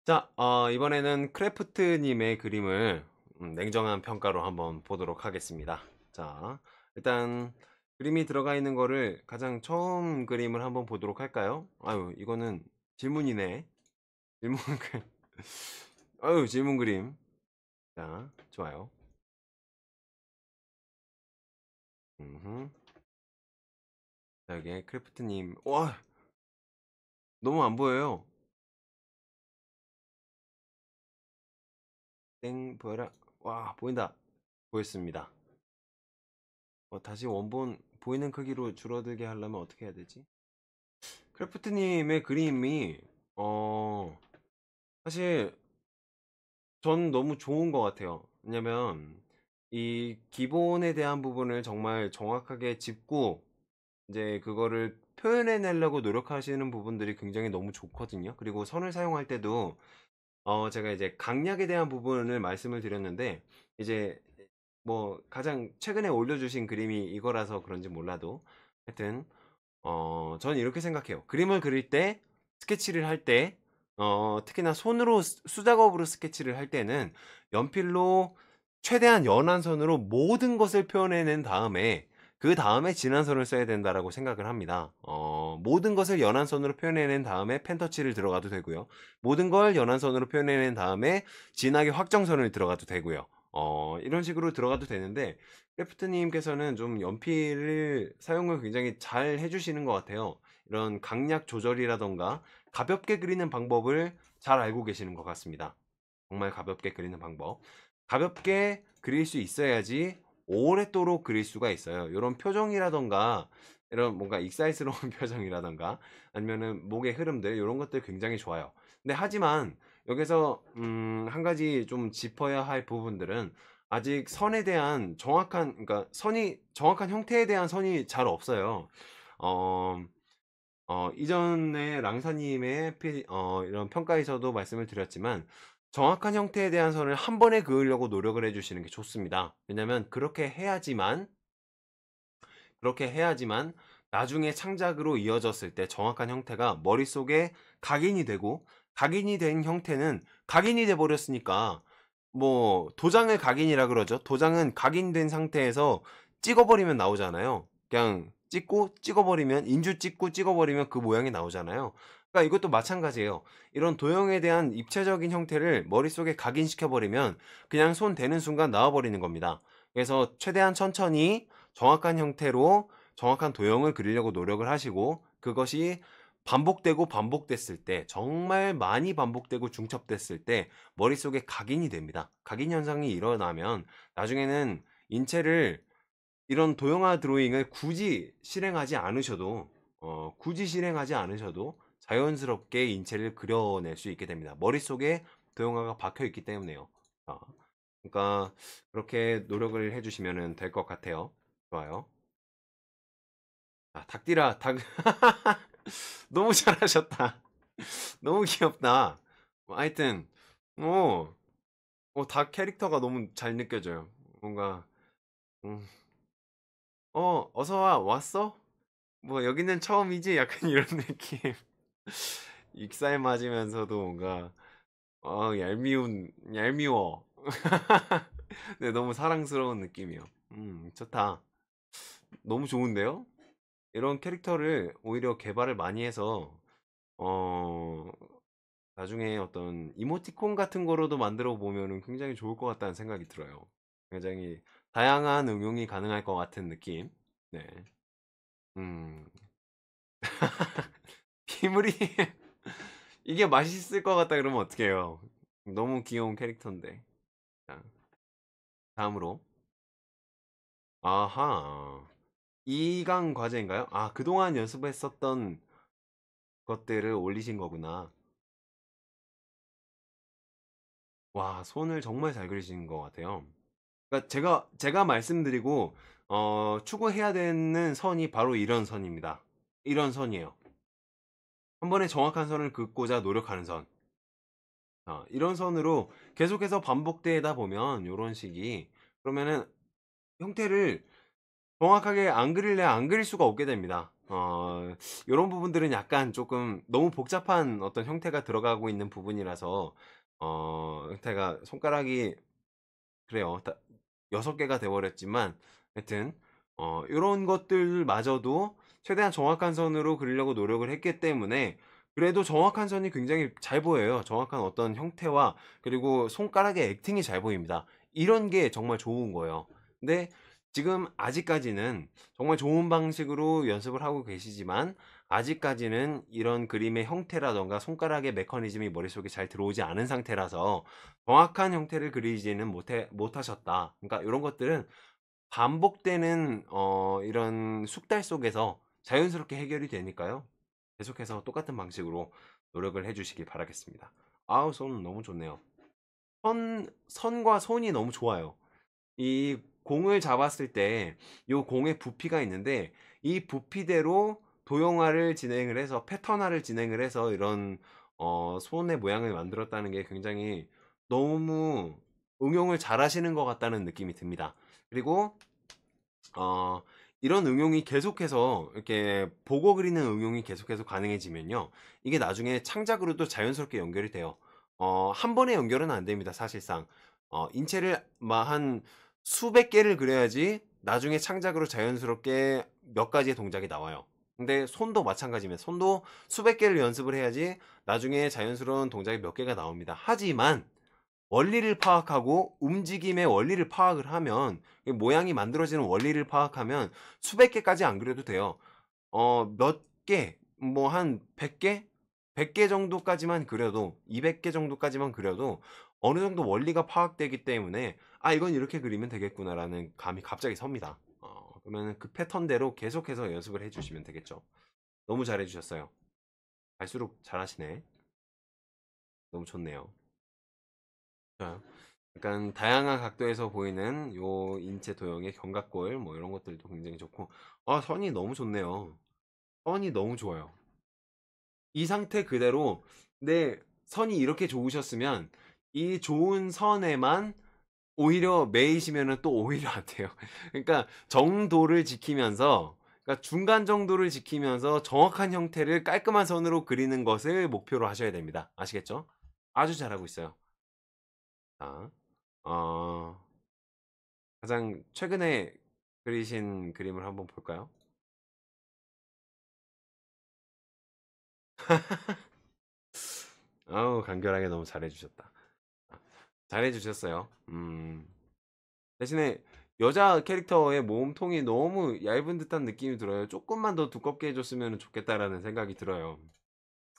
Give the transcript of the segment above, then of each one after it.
자, 이번에는 크래프트님의 그림을 냉정한 평가로 한번 보도록 하겠습니다. 자, 일단 그림이 들어가 있는 거를 가장 처음 그림을 한번 보도록 할까요? 아유, 이거는 질문이네. 질문 그림. 아유, 질문 그림. 자, 좋아요. 음흠. 자, 여기 크래프트님. 와, 너무 안 보여요. 땡, 보여라. 와, 보인다. 보였습니다. 다시 원본 보이는 크기로 줄어들게 하려면 어떻게 해야 되지? 크래프트님의 그림이 어 사실 전 너무 좋은 것 같아요. 왜냐면 이 기본에 대한 부분을 정말 정확하게 짚고 이제 그거를 표현해내려고 노력하시는 부분들이 굉장히 너무 좋거든요. 그리고 선을 사용할 때도 제가 이제 강약에 대한 부분을 말씀을 드렸는데 이제 뭐 가장 최근에 올려주신 그림이 이거라서 그런지 몰라도 하여튼 전 이렇게 생각해요. 그림을 그릴 때, 스케치를 할 때, 특히나 손으로 수작업으로 스케치를 할 때는 연필로 최대한 연한 선으로 모든 것을 표현해낸 다음에 그 다음에 진한 선을 써야 된다라고 생각을 합니다. 모든 것을 연한 선으로 표현해낸 다음에 펜터치를 들어가도 되고요. 모든 걸 연한 선으로 표현해낸 다음에 진하게 확정선을 들어가도 되고요. 이런 식으로 들어가도 되는데 크래프트님께서는 좀 연필을 사용을 굉장히 잘 해주시는 것 같아요. 이런 강약 조절이라던가 가볍게 그리는 방법을 잘 알고 계시는 것 같습니다. 정말 가볍게 그리는 방법. 가볍게 그릴 수 있어야지 오랫도록 그릴 수가 있어요. 이런 표정이라던가 이런 뭔가 익살스러운 표정이라던가 아니면은 목의 흐름들 이런 것들 굉장히 좋아요. 근데 하지만 여기서 한 가지 좀 짚어야 할 부분들은 아직 선에 대한 정확한 그러니까 선이 정확한 형태에 대한 선이 잘 없어요. 어, 이전에 랑사님의 이런 평가에서도 말씀을 드렸지만 정확한 형태에 대한 선을 한 번에 그으려고 노력을 해주시는 게 좋습니다. 왜냐면 그렇게 해야지만 나중에 창작으로 이어졌을 때 정확한 형태가 머릿속에 각인이 되고 각인이 된 형태는 각인이 돼 버렸으니까 뭐 도장을 각인이라 그러죠. 도장은 각인된 상태에서 찍어버리면 나오잖아요. 그냥 찍고 찍어버리면 인주 찍고 찍어버리면 그 모양이 나오잖아요. 그러니까 이것도 마찬가지예요. 이런 도형에 대한 입체적인 형태를 머릿속에 각인시켜 버리면 그냥 손 대는 순간 나와버리는 겁니다. 그래서 최대한 천천히 정확한 형태로 정확한 도형을 그리려고 노력을 하시고 그것이 반복되고 반복됐을 때 정말 많이 반복되고 중첩됐을 때 머릿속에 각인이 됩니다. 각인 현상이 일어나면 나중에는 인체를 이런 도형화 드로잉을 굳이 실행하지 않으셔도 자연스럽게 인체를 그려낼 수 있게 됩니다. 머릿속에 도형화가 박혀 있기 때문에요. 어, 그러니까 그렇게 노력을 해주시면 될 것 같아요. 좋아요. 닭띠라 닭 너무 잘하셨다. 너무 귀엽다. 하여튼 어, 닭 캐릭터가 너무 잘 느껴져요. 뭔가 음, 어서 와 왔어? 뭐 여기는 처음이지? 약간 이런 느낌. 익살 맞으면서도 뭔가 얄미워. 네, 너무 사랑스러운 느낌이요. 좋다. 너무 좋은데요? 이런 캐릭터를 오히려 개발을 많이 해서 어 나중에 어떤 이모티콘 같은 거로도 만들어 보면은 굉장히 좋을 것 같다는 생각이 들어요. 굉장히 다양한 응용이 가능할 것 같은 느낌. 네. 음. 피물이 이게 맛있을 것 같다 그러면 어떡해요. 너무 귀여운 캐릭터인데. 자, 다음으로. 아하. 2강 과제인가요? 그동안 연습했었던 것들을 올리신 거구나. 와, 손을 정말 잘 그리시는 것 같아요. 그러니까 제가 말씀드리고 추구해야 되는 선이 바로 이런 선입니다. 이런 선이에요. 한 번에 정확한 선을 긋고자 노력하는 선. 이런 선으로 계속해서 반복되다 보면 요런 식이 그러면은 형태를 정확하게 안 그릴 수가 없게 됩니다. 요런 부분들은 약간 조금 너무 복잡한 어떤 형태가 들어가고 있는 부분이라서 형태가 손가락이 그래요. 6개가 돼 버렸지만 하여튼 요런 것들마저도 최대한 정확한 선으로 그리려고 노력을 했기 때문에 그래도 정확한 선이 굉장히 잘 보여요. 정확한 어떤 형태와 그리고 손가락의 액팅이 잘 보입니다. 이런 게 정말 좋은 거예요. 근데 지금 아직까지는 정말 좋은 방식으로 연습을 하고 계시지만 아직까지는 이런 그림의 형태라던가 손가락의 메커니즘이 머릿속에 잘 들어오지 않은 상태라서 정확한 형태를 그리지는 못하셨다. 그러니까 이런 것들은 반복되는 이런 숙달 속에서 자연스럽게 해결이 되니까요. 계속해서 똑같은 방식으로 노력을 해주시기 바라겠습니다. 아우, 손 너무 좋네요. 선과 손이 너무 좋아요. 이 공을 잡았을 때 이 공의 부피가 있는데 이 부피대로 도형화를 진행을 해서 패턴화를 진행을 해서 이런 손의 모양을 만들었다는 게 굉장히 너무 응용을 잘 하시는 것 같다는 느낌이 듭니다. 그리고 어, 이런 응용이 계속해서 이렇게 보고 그리는 응용이 계속해서 가능해지면요. 이게 나중에 창작으로도 자연스럽게 연결이 돼요. 한 번에 연결은 안 됩니다. 사실상. 인체를 한 수백 개를 그려야지 나중에 창작으로 자연스럽게 몇 가지의 동작이 나와요. 근데 손도 마찬가지입니다. 손도 수백 개를 연습을 해야지 나중에 자연스러운 동작이 몇 개가 나옵니다. 하지만 원리를 파악하고 움직임의 원리를 파악을 하면 모양이 만들어지는 원리를 파악하면 수백 개까지 안 그려도 돼요. 몇 개, 뭐 한 100개? 100개 정도까지만 그려도 200개 정도까지만 그려도 어느 정도 원리가 파악되기 때문에 아 이건 이렇게 그리면 되겠구나라는 감이 갑자기 섭니다. 그러면 그 패턴대로 계속해서 연습을 해주시면 되겠죠. 너무 잘해주셨어요. 갈수록 잘하시네. 너무 좋네요. 자, 약간 다양한 각도에서 보이는 요 인체 도형의 견갑골 뭐 이런 것들도 굉장히 좋고 선이 너무 좋네요. 선이 너무 좋아요. 이 상태 그대로 내 선이 이렇게 좋으셨으면 이 좋은 선에만 오히려 매이시면은 또 오히려 안 돼요. 그러니까 정도를 지키면서 그러니까 중간 정도를 지키면서 정확한 형태를 깔끔한 선으로 그리는 것을 목표로 하셔야 됩니다. 아시겠죠? 아주 잘하고 있어요. 자, 어, 가장 최근에 그리신 그림을 한번 볼까요? 아우, 간결하게 너무 잘해주셨다. 잘해주셨어요. 대신에 여자 캐릭터의 몸통이 너무 얇은 듯한 느낌이 들어요. 조금만 더 두껍게 해줬으면 좋겠다라는 생각이 들어요.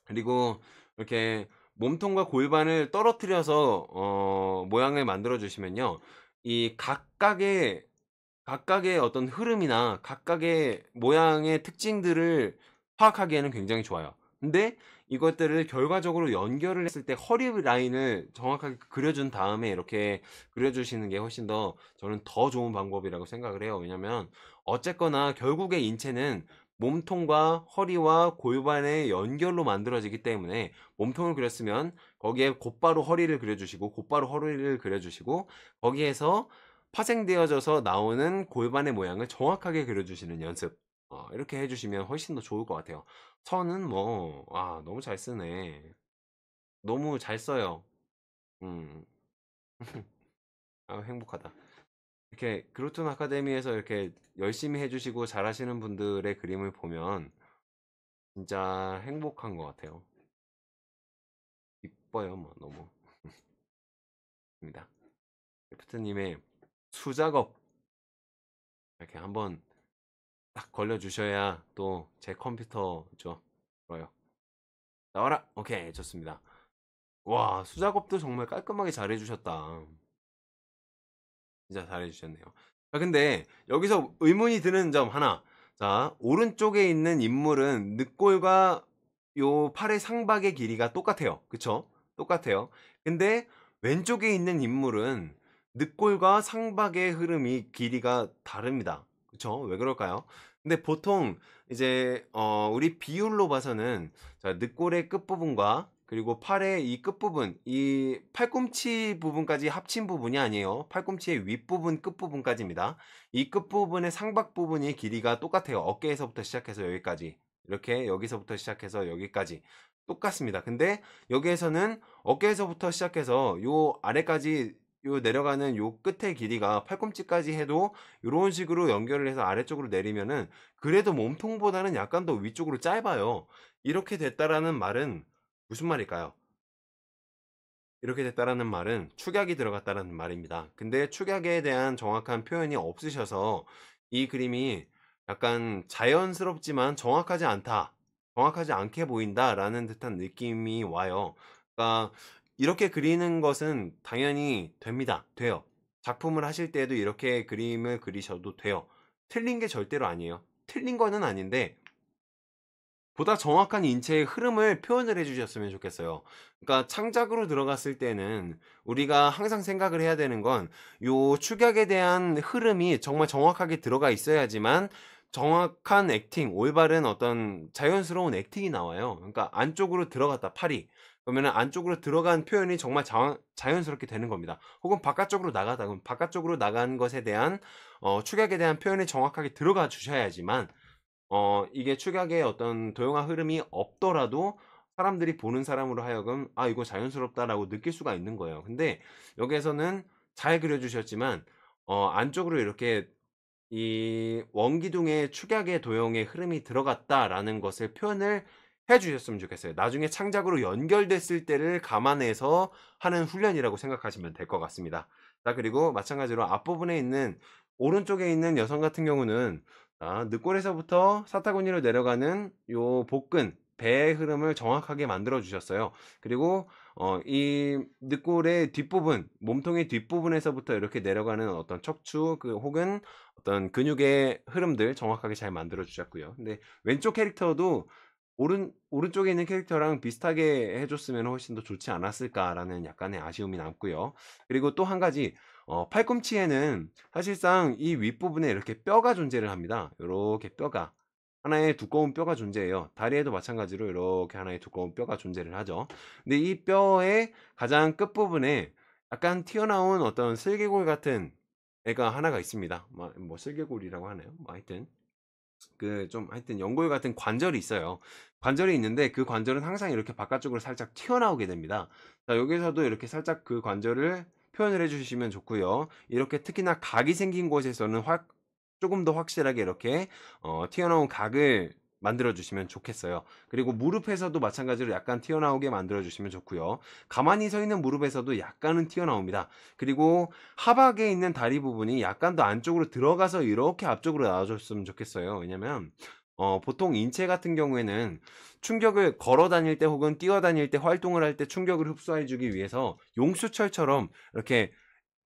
그리고 이렇게 몸통과 골반을 떨어뜨려서 모양을 만들어 주시면요. 이 각각의 어떤 흐름이나 각각의 모양의 특징들을 파악하기에는 굉장히 좋아요. 근데 이것들을 결과적으로 연결을 했을 때 허리 라인을 정확하게 그려준 다음에 이렇게 그려주시는 게 훨씬 더 저는 더 좋은 방법이라고 생각을 해요. 왜냐면 어쨌거나 결국에 인체는 몸통과 허리와 골반의 연결로 만들어지기 때문에 몸통을 그렸으면 거기에 곧바로 허리를 그려주시고 곧바로 허리를 그려주시고 거기에서 파생되어져서 나오는 골반의 모양을 정확하게 그려주시는 연습 이렇게 해주시면 훨씬 더 좋을 것 같아요. 선은 뭐 너무 잘 쓰네. 너무 잘 써요. 음. 행복하다. 이렇게 그루톤 아카데미에서 이렇게 열심히 해주시고 잘하시는 분들의 그림을 보면 진짜 행복한 것 같아요. 이뻐요, 뭐 너무. 입니다. 레프트님의 수작업 이렇게 한번 딱 걸려주셔야 또 제 컴퓨터죠. 좋아요. 나와라. 오케이, 좋습니다. 와, 수작업도 정말 깔끔하게 잘해주셨다. 진짜 잘해주셨네요. 근데 여기서 의문이 드는 점 하나. 자, 오른쪽에 있는 인물은 늑골과 요 팔의 상박의 길이가 똑같아요. 그쵸? 똑같아요. 근데 왼쪽에 있는 인물은 늑골과 상박의 흐름이 길이가 다릅니다. 그쵸? 왜 그럴까요? 근데 보통 이제 우리 비율로 봐서는 자, 늑골의 끝부분과 그리고 팔의 이 끝부분, 이 팔꿈치 부분까지 합친 부분이 아니에요. 팔꿈치의 윗부분, 끝부분까지입니다. 이 끝부분의 상박 부분이 길이가 똑같아요. 어깨에서부터 시작해서 여기까지. 이렇게 여기서부터 시작해서 여기까지 똑같습니다. 근데 여기에서는 어깨에서부터 시작해서 요 아래까지 요 내려가는 요 끝의 길이가 팔꿈치까지 해도 이런 식으로 연결을 해서 아래쪽으로 내리면은 그래도 몸통보다는 약간 더 위쪽으로 짧아요. 이렇게 됐다라는 말은 무슨 말일까요? 이렇게 됐다라는 말은 축약이 들어갔다라는 말입니다. 근데 축약에 대한 정확한 표현이 없으셔서 이 그림이 약간 자연스럽지만 정확하지 않다. 정확하지 않게 보인다라는 듯한 느낌이 와요. 그러니까 이렇게 그리는 것은 당연히 됩니다. 돼요. 작품을 하실 때에도 이렇게 그림을 그리셔도 돼요. 틀린 게 절대로 아니에요. 틀린 거는 아닌데 보다 정확한 인체의 흐름을 표현을 해 주셨으면 좋겠어요. 그러니까 창작으로 들어갔을 때는 우리가 항상 생각을 해야 되는 건 요 축약에 대한 흐름이 정말 정확하게 들어가 있어야지만 정확한 액팅, 올바른 어떤 자연스러운 액팅이 나와요. 그러니까 안쪽으로 들어갔다 팔이. 그러면은 안쪽으로 들어간 표현이 정말 자연스럽게 되는 겁니다. 혹은 바깥쪽으로 나가다 그럼 바깥쪽으로 나간 것에 대한 축약에 대한 표현이 정확하게 들어가 주셔야지만 이게 축약의 어떤 도형화 흐름이 없더라도 사람들이 보는 사람으로 하여금 '아 이거 자연스럽다.'라고 느낄 수가 있는 거예요. 근데 여기에서는 잘 그려 주셨지만 안쪽으로 이렇게 이 원기둥의 축약의 도형의 흐름이 들어갔다라는 것을 표현을 해 주셨으면 좋겠어요. 나중에 창작으로 연결됐을 때를 감안해서 하는 훈련이라고 생각하시면 될 것 같습니다. 자 그리고 마찬가지로 앞부분에 있는 오른쪽에 있는 여성 같은 경우는 늑골에서부터 사타구니로 내려가는 요 복근, 배의 흐름을 정확하게 만들어 주셨어요. 그리고 이 늑골의 뒷부분, 몸통의 뒷부분에서부터 이렇게 내려가는 어떤 척추 혹은 어떤 근육의 흐름들 정확하게 잘 만들어 주셨고요. 근데 왼쪽 캐릭터도 오른쪽에 있는 캐릭터랑 비슷하게 해 줬으면 훨씬 더 좋지 않았을까라는 약간의 아쉬움이 남고요. 그리고 또 한 가지 팔꿈치에는 사실상 이 윗부분에 이렇게 뼈가 존재를 합니다. 요렇게 뼈가 하나의 두꺼운 뼈가 존재해요. 다리에도 마찬가지로 이렇게 하나의 두꺼운 뼈가 존재를 하죠. 근데 이 뼈의 가장 끝부분에 약간 튀어나온 어떤 슬개골 같은 애가 하나가 있습니다. 뭐 슬개골이라고 하나요? 뭐 하여튼 그 좀 하여튼 연골 같은 관절이 있어요. 관절이 있는데 그 관절은 항상 이렇게 바깥쪽으로 살짝 튀어나오게 됩니다. 자 여기서도 이렇게 살짝 그 관절을 표현을 해 주시면 좋고요. 이렇게 특히나 각이 생긴 곳에서는 확 조금 더 확실하게 이렇게 튀어나온 각을 만들어 주시면 좋겠어요. 그리고 무릎에서도 마찬가지로 약간 튀어나오게 만들어 주시면 좋고요. 가만히 서 있는 무릎에서도 약간은 튀어나옵니다. 그리고 하박에 있는 다리 부분이 약간 더 안쪽으로 들어가서 이렇게 앞쪽으로 나와 줬으면 좋겠어요. 왜냐면 보통 인체 같은 경우에는 충격을 걸어 다닐 때 혹은 뛰어 다닐 때 활동을 할 때 충격을 흡수해 주기 위해서 용수철처럼 이렇게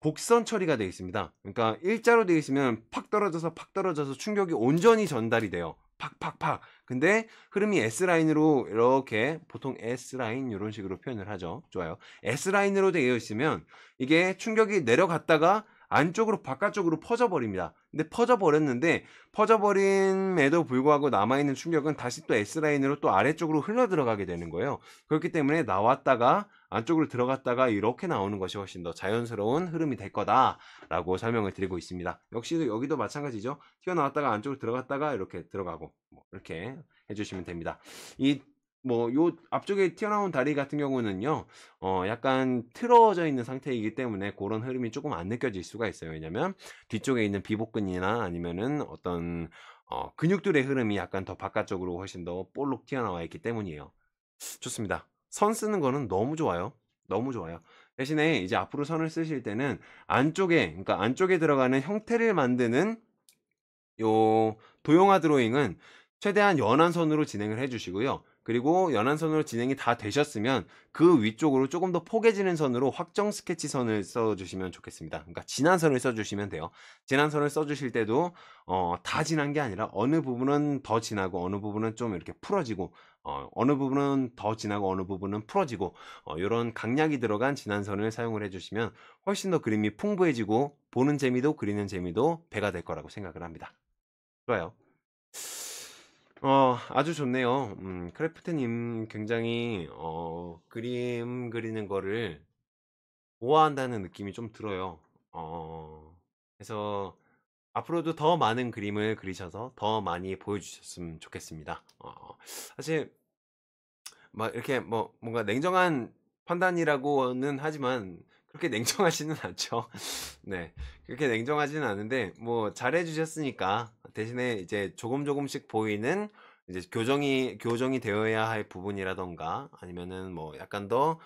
곡선 처리가 되어 있습니다. 그러니까 일자로 되어 있으면 팍 떨어져서 충격이 온전히 전달이 돼요. 팍팍팍. 근데 흐름이 S라인으로 이렇게 보통 S라인 이런 식으로 표현을 하죠. 좋아요. S라인으로 되어 있으면 이게 충격이 내려갔다가 안쪽으로 바깥쪽으로 퍼져 버립니다. 근데 퍼져 버렸는데 퍼져 버림에도 불구하고 남아 있는 충격은 다시 또 S라인으로 또 아래쪽으로 흘러 들어가게 되는 거예요. 그렇기 때문에 나왔다가 안쪽으로 들어갔다가 이렇게 나오는 것이 훨씬 더 자연스러운 흐름이 될 거다라고 설명을 드리고 있습니다. 역시 여기도 마찬가지죠. 튀어나왔다가 안쪽으로 들어갔다가 이렇게 들어가고 이렇게 해주시면 됩니다. 이 요 앞쪽에 튀어나온 다리 같은 경우는요, 약간 틀어져 있는 상태이기 때문에 그런 흐름이 조금 안 느껴질 수가 있어요. 왜냐면 뒤쪽에 있는 비복근이나 아니면은 어떤 근육들의 흐름이 약간 더 바깥쪽으로 훨씬 더 볼록 튀어나와 있기 때문이에요. 좋습니다. 선 쓰는 거는 너무 좋아요. 너무 좋아요. 대신에 이제 앞으로 선을 쓰실 때는 그러니까 안쪽에 들어가는 형태를 만드는 요 도형화 드로잉은 최대한 연한 선으로 진행을 해 주시고요. 그리고 연한 선으로 진행이 다 되셨으면 그 위쪽으로 조금 더 포개지는 선으로 확정 스케치 선을 써 주시면 좋겠습니다. 그러니까 진한 선을 써 주시면 돼요. 진한 선을 써 주실 때도 다 진한 게 아니라 어느 부분은 더 진하고 어느 부분은 좀 이렇게 풀어지고 어느 부분은 더 진하고 어느 부분은 풀어지고 요런 강약이 들어간 진한 선을 사용을 해 주시면 훨씬 더 그림이 풍부해지고 보는 재미도 그리는 재미도 배가 될 거라고 생각을 합니다. 좋아요. 아주 좋네요. 크래프트님 굉장히 그림 그리는 거를 좋아한다는 느낌이 좀 들어요. 그래서 앞으로도 더 많은 그림을 그리셔서 더 많이 보여주셨으면 좋겠습니다. 사실 막 이렇게 뭐 뭔가 냉정한 판단이라고는 하지만 그렇게 냉정하지는 않죠. 네, 그렇게 냉정하지는 않은데 뭐 잘해주셨으니까 대신에 이제 조금 조금씩 보이는 이제 교정이 되어야 할 부분이라던가 아니면은 뭐 약간 더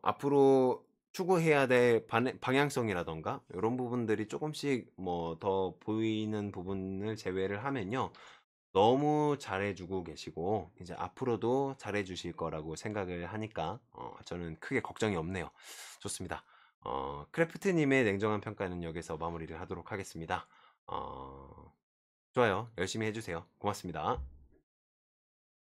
앞으로 추구해야 될 방향성이라던가 이런 부분들이 조금씩 뭐 더 보이는 부분을 제외를 하면요. 너무 잘해주고 계시고 이제 앞으로도 잘해주실 거라고 생각을 하니까 저는 크게 걱정이 없네요. 좋습니다. 크래프트님의 냉정한 평가는 여기서 마무리를 하도록 하겠습니다. 좋아요. 열심히 해주세요. 고맙습니다.